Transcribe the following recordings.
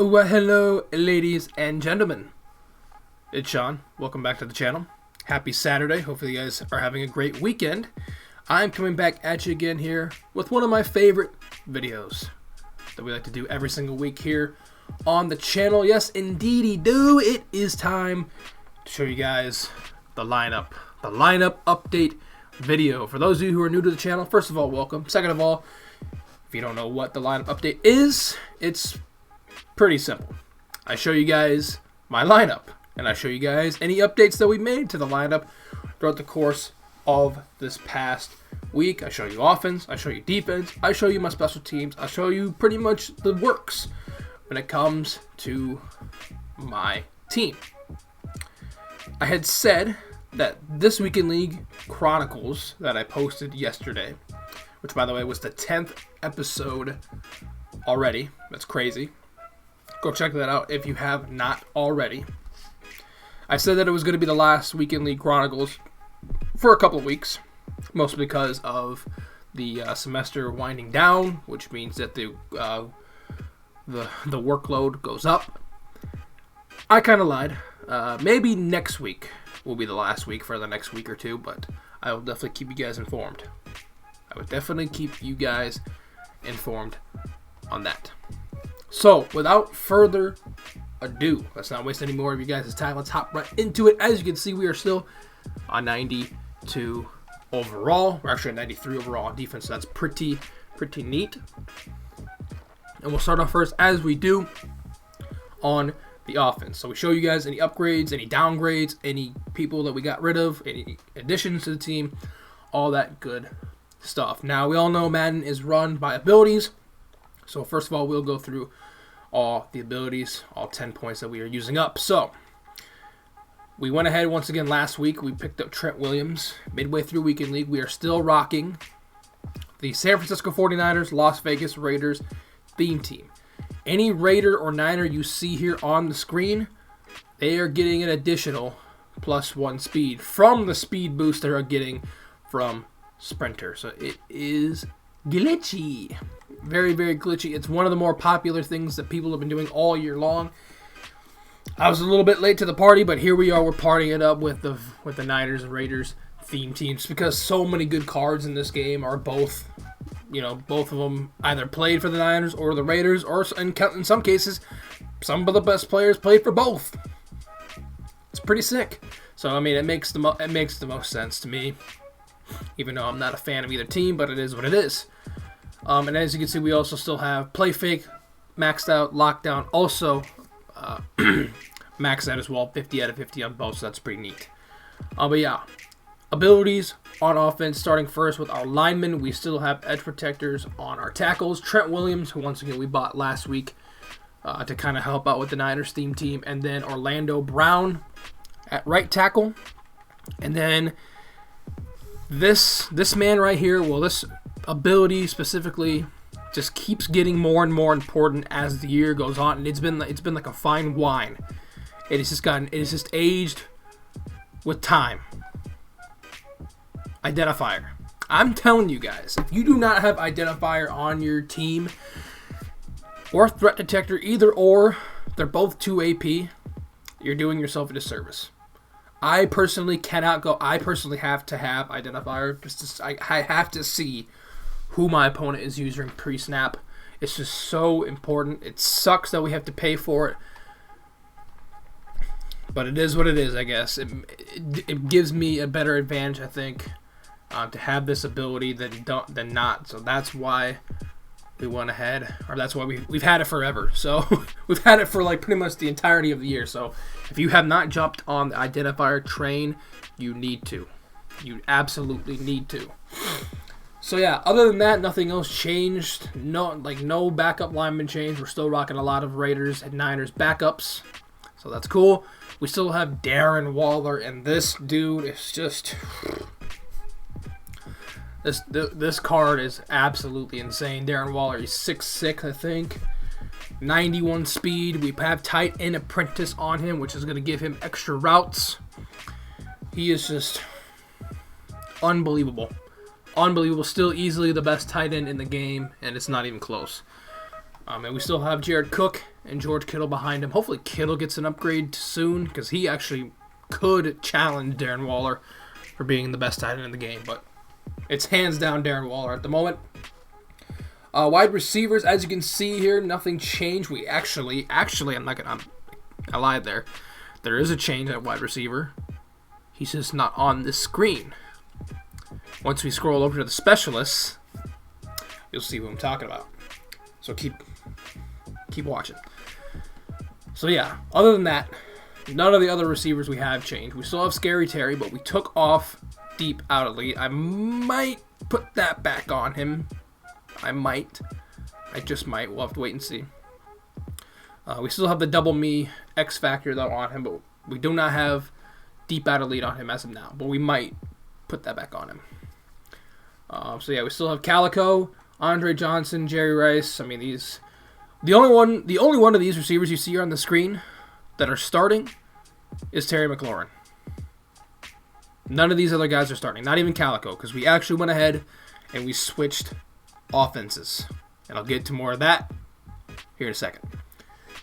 Well, hello, ladies and gentlemen. It's Sean. Welcome back to the channel. Happy Saturday. Hopefully you guys are having a great weekend. I'm coming back at you again here with one of my favorite videos that we like to do every single week here on the channel. Yes, indeedy do. It is time to show you guys the lineup update video. For those of you who are new to the channel, first of all, welcome. Second of all, if you don't know what the lineup update is, it's pretty simple. I show you guys my lineup, and I show you guys any updates that we made to the lineup throughout the course of this past week. I show you offense, I show you defense, I show you my special teams, I show you pretty much the works when it comes to my team. I had said that this Week in League Chronicles that I posted yesterday, which by the way was the 10th episode already. That's crazy. Go check that out if you have not already. I said that it was going to be the last Week in League Chronicles for a couple of weeks, mostly because of the semester winding down, which means that the workload goes up. I kind of lied. Maybe next week will be the last week for the next week or two, but I will definitely keep you guys informed. I would definitely keep you guys informed on that. So, without further ado, let's not waste any more of you guys' time. Let's hop right into it. As you can see, we are still on 92 overall. We're actually at 93 overall on defense, so that's pretty neat. And we'll start off first, as we do, on the offense. So we show you guys any upgrades, any downgrades, any people that we got rid of, any additions to the team, all that good stuff. Now, we all know Madden is run by abilities. So first of all, we'll go through all the abilities, all 10 points that we are using up. So we went ahead once again last week. We picked up Trent Williams. Midway through Week in League, we are still rocking the San Francisco 49ers, Las Vegas Raiders theme team. Any Raider or Niner you see here on the screen, they are getting an additional +1 speed from the speed boost they are getting from Sprinter. So it is glitchy. Very, very glitchy. It's one of the more popular things that people have been doing all year long. I was a little bit late to the party, but here we are. We're partying it up with the Niners and Raiders theme teams because so many good cards in this game are both of them either played for the Niners or the Raiders, or in some cases, some of the best players played for both. It's pretty sick. So I mean, it makes the most sense to me, even though I'm not a fan of either team, but it is what it is. And as you can see, we also still have Play Fake, maxed out, Lockdown, also maxed out as well, 50 out of 50 on both, so that's pretty neat. But yeah, abilities on offense, starting first with our linemen. We still have edge protectors on our tackles. Trent Williams, who once again we bought last week to kind of help out with the Niners theme team. And then Orlando Brown at right tackle. And then this man right here, well, this ability specifically just keeps getting more and more important as the year goes on, and it's been like a fine wine. It has just aged with time. Identifier. I'm telling you guys, if you do not have identifier on your team or threat detector, either or, they're both 2 AP, you're doing yourself a disservice. I personally have to have identifier. I have to see who my opponent is using pre-snap. It's just so important. It sucks that we have to pay for it, but it is what it is, I guess. It gives me a better advantage, I think, to have this ability than not. So that's why we went ahead, or that's why we've had it forever. So we've had it for like pretty much the entirety of the year. So if you have not jumped on the identifier train, you need to. You absolutely need to. So yeah, other than that, nothing else changed. No backup lineman change. We're still rocking a lot of Raiders and Niners backups, so that's cool. We still have Darren Waller, and this dude is just this card is absolutely insane. Darren Waller, he's 6'6", I think, 91 speed. We have tight end apprentice on him, which is going to give him extra routes. He is just unbelievable. Unbelievable. Still easily the best tight end in the game, and it's not even close. And we still have Jared Cook and George Kittle behind him. Hopefully Kittle gets an upgrade soon because he actually could challenge Darren Waller for being the best tight end in the game. But it's hands down Darren Waller at the moment. Wide receivers, as you can see here, nothing changed. We actually, I lied there. There is a change at wide receiver. He's just not on this screen. Once we scroll over to the specialists, you'll see what I'm talking about. So keep watching. So yeah, other than that, none of the other receivers we have changed. We still have Scary Terry, but we took off Deep Out Elite. I might put that back on him. I just might. We'll have to wait and see. We still have the Double Me X Factor though on him, but we do not have Deep Out Elite on him as of now. But we might put that back on him. So yeah, we still have Calico, Andre Johnson, Jerry Rice. I mean, the only one of these receivers you see here on the screen that are starting is Terry McLaurin. None of these other guys are starting. Not even Calico, because we actually went ahead and we switched offenses. And I'll get to more of that here in a second.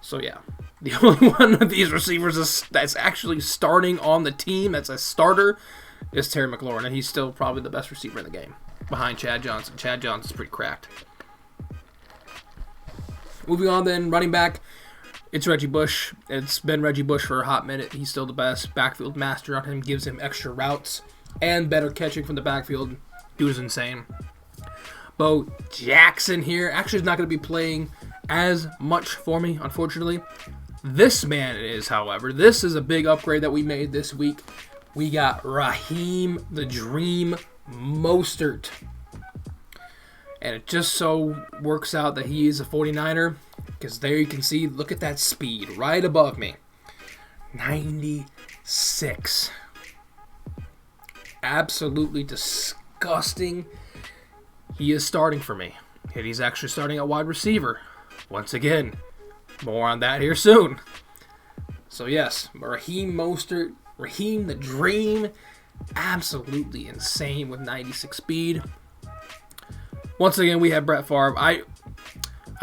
So yeah, the only one of these receivers that's actually starting on the team as a starter is Terry McLaurin, and he's still probably the best receiver in the game, behind Chad Johnson. Chad Johnson's pretty cracked. Moving on then, running back, it's Reggie Bush. It's been Reggie Bush for a hot minute. He's still the best. Backfield master on him, gives him extra routes and better catching from the backfield. Dude is insane. Bo Jackson here actually is not going to be playing as much for me, unfortunately. This man is, however. This is a big upgrade that we made this week. We got Raheem the Dream Mostert. And it just so works out that he is a 49er. Because there you can see, look at that speed right above me. 96. Absolutely disgusting. He is starting for me. And he's actually starting at wide receiver. Once again, more on that here soon. So yes, Raheem Mostert, Raheem the Dream, absolutely insane with 96 speed. Once again, we have Brett Favre. I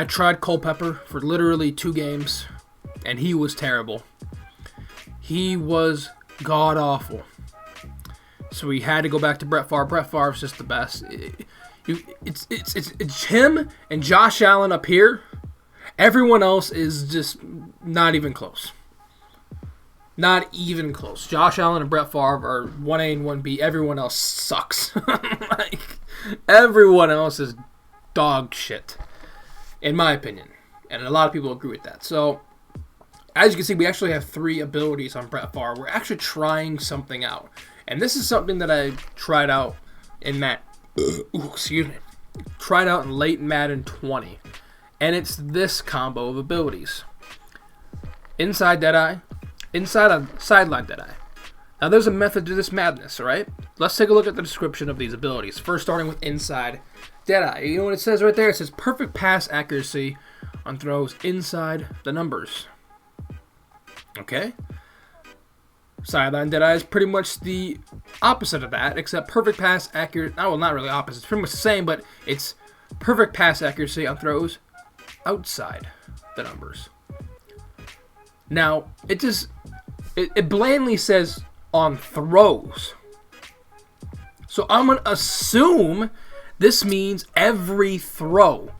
tried Culpepper for literally 2 games, and he was terrible. He was god-awful. So we had to go back to Brett Favre. Brett Favre's just the best. It's him and Josh Allen up here. Everyone else is just not even close. Not even close. Josh Allen and Brett Favre are 1A and 1B. Everyone else sucks. Everyone else is dog shit, in my opinion. And a lot of people agree with that. So, as you can see, we actually have 3 abilities on Brett Favre. We're actually trying something out. And this is something that I tried out in tried out in late Madden 20. And it's this combo of abilities. Inside Deadeye, inside a sideline Deadeye. Now there's a method to this madness, alright? Let's take a look at the description of these abilities. First starting with inside Deadeye. You know what it says right there? It says perfect pass accuracy on throws inside the numbers. Okay? Sideline Deadeye is pretty much the opposite of that, except perfect pass accuracy. Oh, well, not really opposite. It's pretty much the same, but it's perfect pass accuracy on throws outside the numbers. Now, it blandly says on throws. So I'm going to assume this means every throw.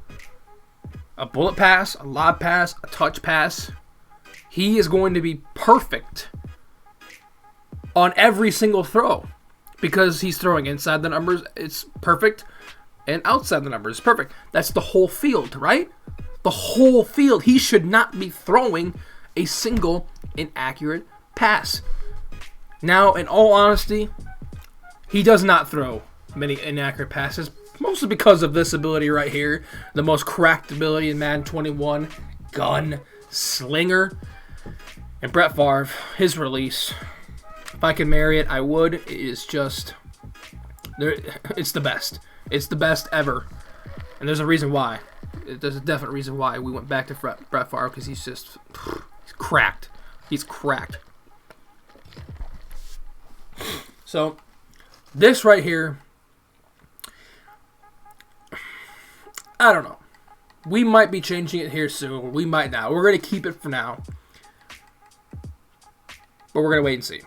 A bullet pass, a lob pass, a touch pass. He is going to be perfect on every single throw. Because he's throwing inside the numbers, it's perfect. And outside the numbers, it's perfect. That's the whole field, right? The whole field. He should not be throwing a single inaccurate pass. Now, in all honesty, he does not throw many inaccurate passes, mostly because of this ability right here, the most cracked ability in Madden 21, Gun Slinger. And Brett Favre, his release, if I could marry it, I would. It is just, it's the best. It's the best ever. And there's a reason why. There's a definite reason why we went back to Brett Favre, because he's just, he's cracked. He's cracked. So, this right here, I don't know. We might be changing it here soon. We might not. We're going to keep it for now. But we're going to wait and see.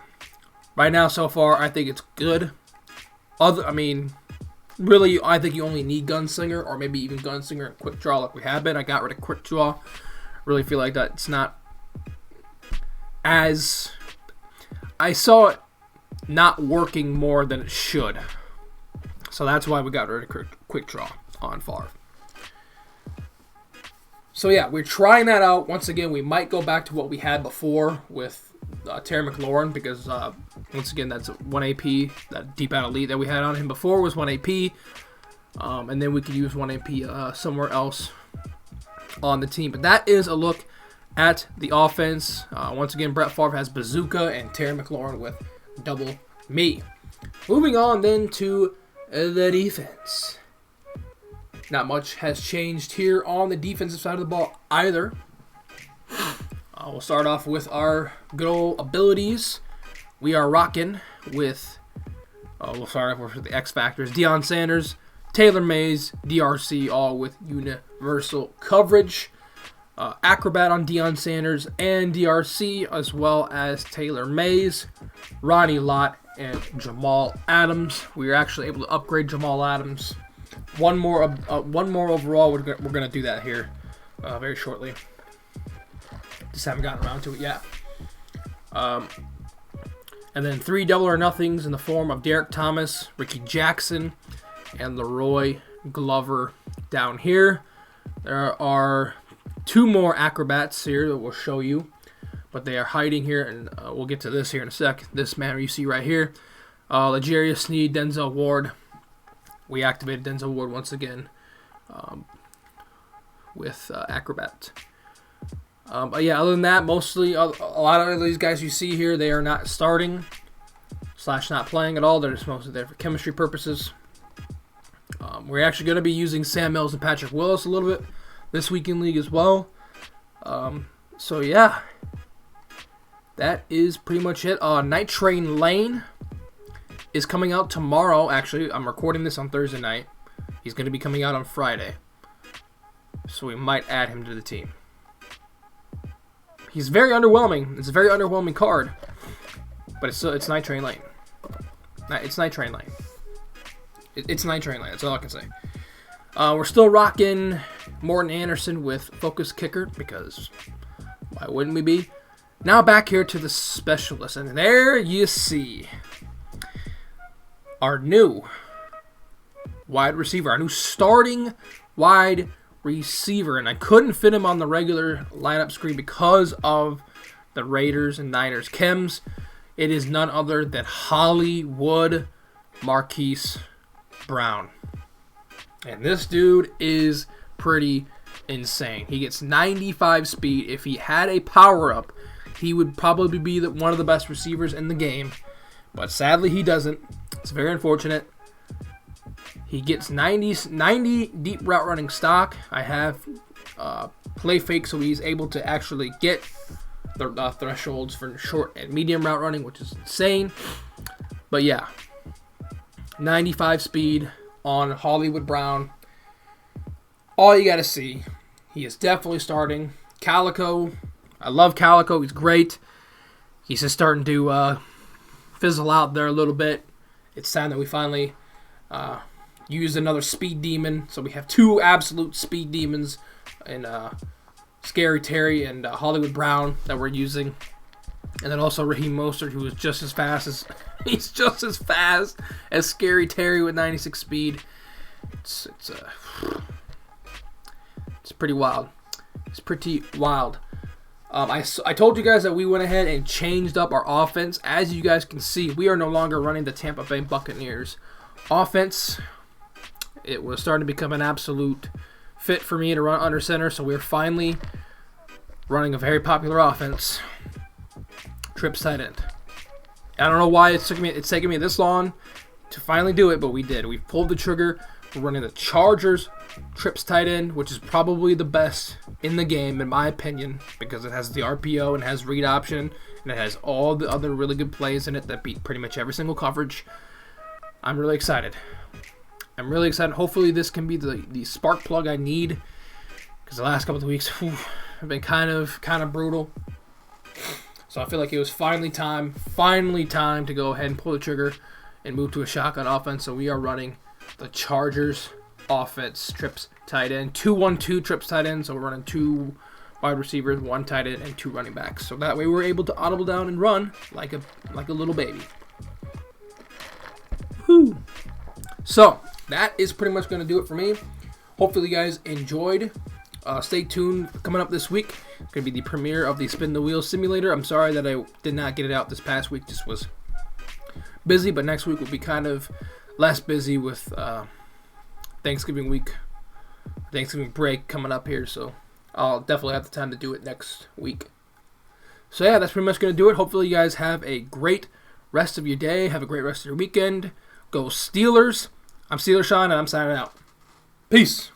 Right now, so far, I think it's good. Really, I think you only need Gunslinger, or maybe even Gunslinger and Quick Draw like we have been. I got rid of Quick Draw. Really feel like that's not as... I saw it not working more than it should. So that's why we got rid of Quick Draw on Favre. So yeah, we're trying that out. Once again, we might go back to what we had before with Terry Mclaurin, because once again, that's 1 AP. That deep out elite that we had on him before was 1 AP. And then we could use 1 AP somewhere else on the team. But that is a look at the offense. Once again, Brett Favre has Bazooka and Terry McLaurin with Double Me. Moving on then to the defense. Not much has changed here on the defensive side of the ball either. We'll start off with our good old abilities. We are rocking with, we'll start off with the X Factors. Deion Sanders, Taylor Mays, DRC, all with universal coverage. Acrobat on Deion Sanders and DRC, as well as Taylor Mays, Ronnie Lott, and Jamal Adams. We are actually able to upgrade Jamal Adams. One more overall. We're going to do that here very shortly. Just haven't gotten around to it yet. And then 3 double or nothings in the form of Derek Thomas, Ricky Jackson, and Leroy Glover down here. There are 2 more acrobats here that we'll show you, but they are hiding here, and we'll get to this here in a sec. This man you see right here, L'Jarius Sneed, Denzel Ward. We activated Denzel Ward once again with acrobat. But yeah, other than that, mostly a lot of these guys you see here, they are not starting / not playing at all. They're just mostly there for chemistry purposes. We're actually going to be using Sam Mills and Patrick Willis a little bit this week in league as well. So yeah, that is pretty much it. Night Train Lane is coming out tomorrow. Actually, I'm recording this on Thursday night. He's going to be coming out on Friday, so we might add him to the team. He's very underwhelming. It's a very underwhelming card, but it's Night Train Lane. It's Night Train Lane. It's Night Train Lane. That's all I can say. We're still rocking Morton Anderson with Focus Kicker, because why wouldn't we be? Now back here to the specialist, and there you see our new wide receiver, our new starting wide receiver, and I couldn't fit him on the regular lineup screen because of the Raiders and Niners chems. It is none other than Hollywood Marquise Brown. And this dude is pretty insane. He gets 95 speed. If he had a power-up, he would probably be one of the best receivers in the game. But sadly, he doesn't. It's very unfortunate. He gets 90 deep route running stock. I have play fake, so he's able to actually get the thresholds for short and medium route running, which is insane. But yeah, 95 speed on Hollywood Brown. All you got to see. He is definitely starting. Calico. I love Calico. He's great. He's just starting to fizzle out there a little bit. It's time that we finally use another speed demon. So we have 2 absolute speed demons in Scary Terry and Hollywood Brown that we're using. And then also Raheem Mostert, who is just as fast as Scary Terry with 96 speed. It's pretty wild. It's pretty wild. I told you guys that we went ahead and changed up our offense. As you guys can see, we are no longer running the Tampa Bay Buccaneers offense. It was starting to become an absolute fit for me to run under center, so we're finally running a very popular offense. Trips tight end. I don't know why it's taking me this long to finally do it, but we did. We pulled the trigger. We're running the Chargers trips tight end, which is probably the best in the game, in my opinion, because it has the RPO and has read option, and it has all the other really good plays in it that beat pretty much every single coverage. I'm really excited. Hopefully this can be the spark plug I need because the last couple of weeks have been kind of brutal. So I feel like it was finally time to go ahead and pull the trigger and move to a shotgun offense. So we are running the Chargers offense, trips tight end, 2-1-2 trips tight end. So we're running 2 wide receivers, 1 tight end, and 2 running backs. So that way we're able to audible down and run like a little baby. Whew. So that is pretty much going to do it for me. Hopefully you guys enjoyed. Stay tuned. Coming up this week, it's going to be the premiere of the Spin the Wheel Simulator. I'm sorry that I did not get it out this past week. Just was busy, but next week will be kind of less busy with Thanksgiving break coming up here. So I'll definitely have the time to do it next week. So yeah, that's pretty much going to do it. Hopefully you guys have a great rest of your day. Have a great rest of your weekend. Go Steelers. I'm Steeler Sean, and I'm signing out. Peace.